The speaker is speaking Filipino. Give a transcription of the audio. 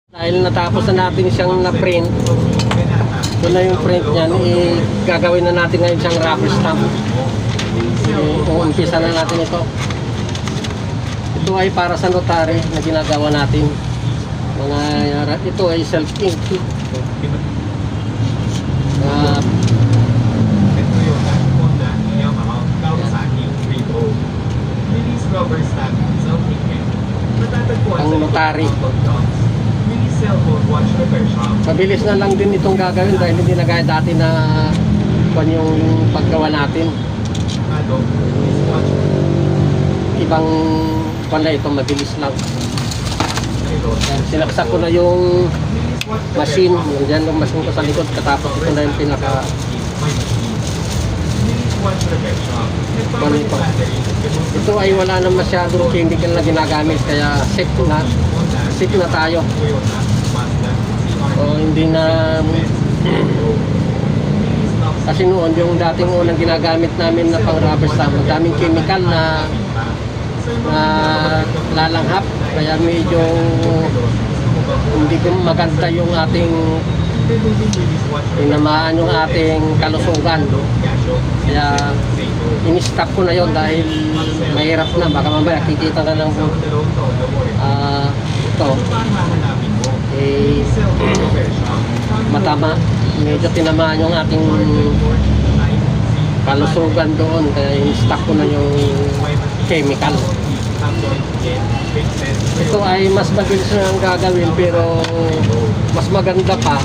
Dahil natapos na natin siyang na-print, ito na yung print niyan, gagawin na natin ngayon siyang rubber stamp. Umpisa na natin ito. Ito ay para sa notary na ginagawa natin. Ito ay self-ink. Ang notary. Mabilis na lang din itong gagawin dahil hindi na gaya dati na yung paggawa natin. Ibang pala ito, mabilis lang. Sinaksak ko na yung machine. Yan yung machine ko sa likod. Katapos ito na yung pinaka ito. Ito ay wala na masyadong chemical na ginagamit, kaya safe na tayo. O hindi na kasi noon yung dating unang ginagamit namin na pang rubber stamp, daming chemical na lalanghap, kaya medyo hindi ko maganda yung ating tinamaan yung ating kalusugan. Kaya in-stop ko na yon dahil mahirap na, baka mamaya kikita na lang ito matama, medyo tinamaan yung ating kalusugan doon, kaya in-stop ko na yung chemical. Ito ay mas mabilis na ang gagawin, pero mas maganda pa